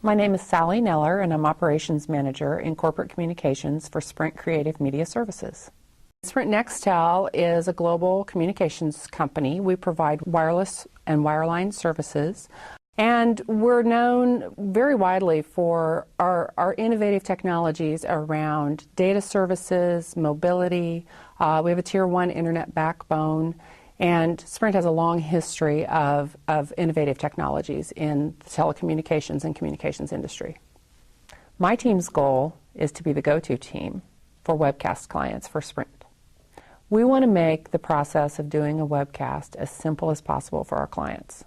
My name is Sally Neller, and I'm Operations Manager in Corporate Communications for Sprint Creative Media Services. Sprint Nextel is a global communications company. We provide wireless and wireline services, and we're known very widely for our innovative technologies around data services, mobility. We have a Tier 1 internet backbone, and Sprint has a long history of innovative technologies in the telecommunications and communications industry. My team's goal is to be the go-to team for webcast clients for Sprint. We want to make the process of doing a webcast as simple as possible for our clients.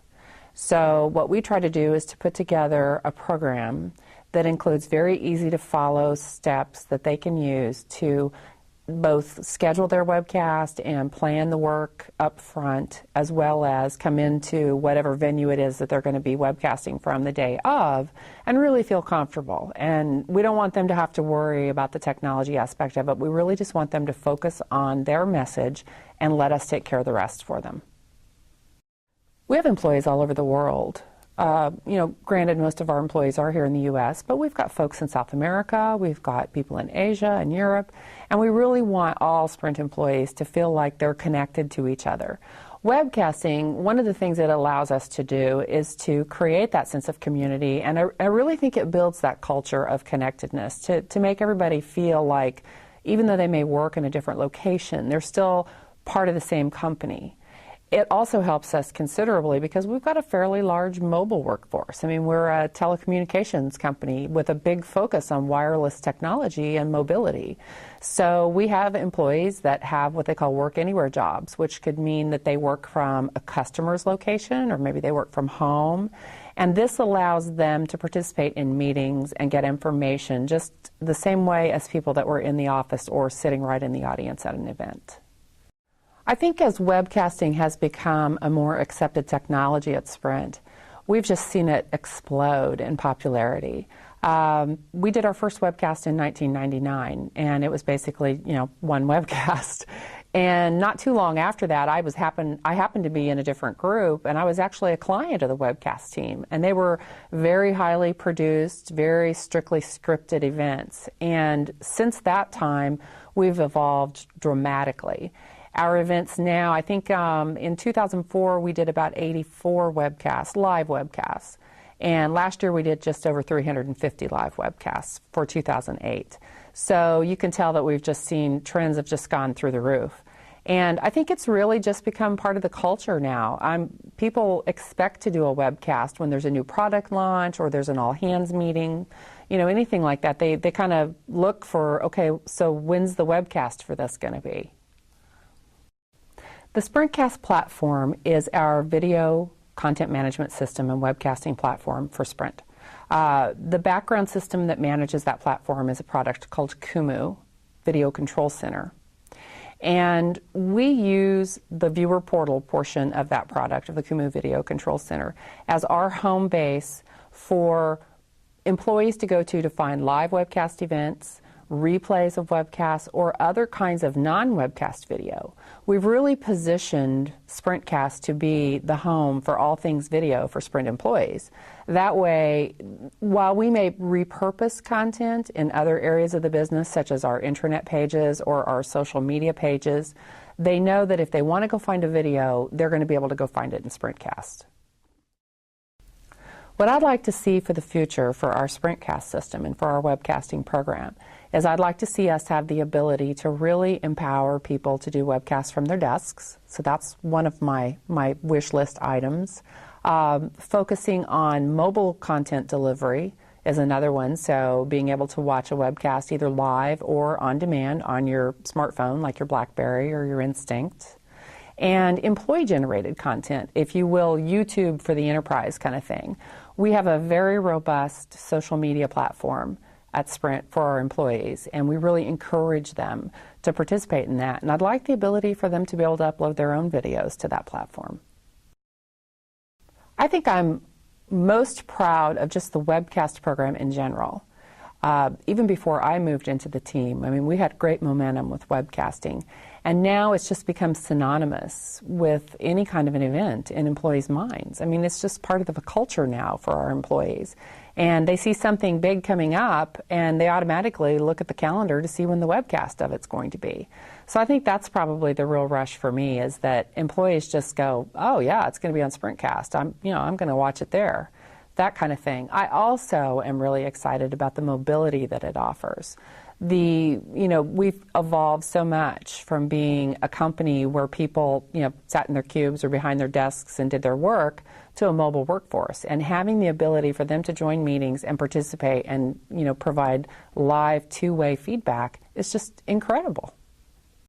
So what we try to do is to put together a program that includes very easy to follow steps that they can use to both schedule their webcast and plan the work up front, as well as come into whatever venue it is that they're going to be webcasting from the day of and really feel comfortable. And we don't want them to have to worry about the technology aspect of it. We really just want them to focus on their message and let us take care of the rest for them. We have employees all over the world. Granted, most of our employees are here in the U.S., but we've got folks in South America, we've got people in Asia and Europe, and we really want all Sprint employees to feel like they're connected to each other. Webcasting, one of the things it allows us to do is to create that sense of community, and I really think it builds that culture of connectedness to make everybody feel like, even though they may work in a different location, they're still part of the same company. It also helps us considerably because we've got a fairly large mobile workforce. I mean, we're a telecommunications company with a big focus on wireless technology and mobility. So we have employees that have what they call work anywhere jobs, which could mean that they work from a customer's location or maybe they work from home. And this allows them to participate in meetings and get information just the same way as people that were in the office or sitting right in the audience at an event. I think as webcasting has become a more accepted technology at Sprint, we've just seen it explode in popularity. We did our first webcast in 1999, and it was basically, one webcast. And not too long after that, I happened to be in a different group, and I was actually a client of the webcast team. And they were very highly produced, very strictly scripted events. And since that time, we've evolved dramatically. Our events now, I think in 2004 we did about 84 webcasts, live webcasts. And last year we did just over 350 live webcasts for 2008. So you can tell that we've just seen trends have just gone through the roof. And I think it's really just become part of the culture now. People expect to do a webcast when there's a new product launch or there's an all-hands meeting, anything like that. They kind of look for, okay, so when's the webcast for this going to be? The Sprintcast platform is our video content management system and webcasting platform for Sprint. The background system that manages that platform is a product called Kumu, Video Control Center. And we use the viewer portal portion of that product, of the Kumu Video Control Center, as our home base for employees to go to find live webcast events, replays of webcasts, or other kinds of non-webcast video. We've really positioned Sprintcast to be the home for all things video for Sprint employees. That way, while we may repurpose content in other areas of the business, such as our intranet pages or our social media pages, they know that if they want to go find a video, they're going to be able to go find it in Sprintcast. What I'd like to see for the future for our Sprintcast system and for our webcasting program is I'd like to see us have the ability to really empower people to do webcasts from their desks. So that's one of my wish list items. Focusing on mobile content delivery is another one. So being able to watch a webcast either live or on demand on your smartphone, like your BlackBerry or your Instinct. And employee-generated content, if you will, YouTube for the enterprise kind of thing. We have a very robust social media platform at Sprint for our employees, and we really encourage them to participate in that. And I'd like the ability for them to be able to upload their own videos to that platform. I think I'm most proud of just the webcast program in general. Even before I moved into the team, I mean, we had great momentum with webcasting. And now it's just become synonymous with any kind of an event in employees' minds. I mean, it's just part of the culture now for our employees. And they see something big coming up, and they automatically look at the calendar to see when the webcast of it's going to be. So I think that's probably the real rush for me, is that employees just go, oh yeah, it's going to be on Sprintcast. I'm going to watch it there. That kind of thing. I also am really excited about the mobility that it offers. We've evolved so much from being a company where people, sat in their cubes or behind their desks and did their work, to a mobile workforce. And having the ability for them to join meetings and participate and, provide live two-way feedback is just incredible.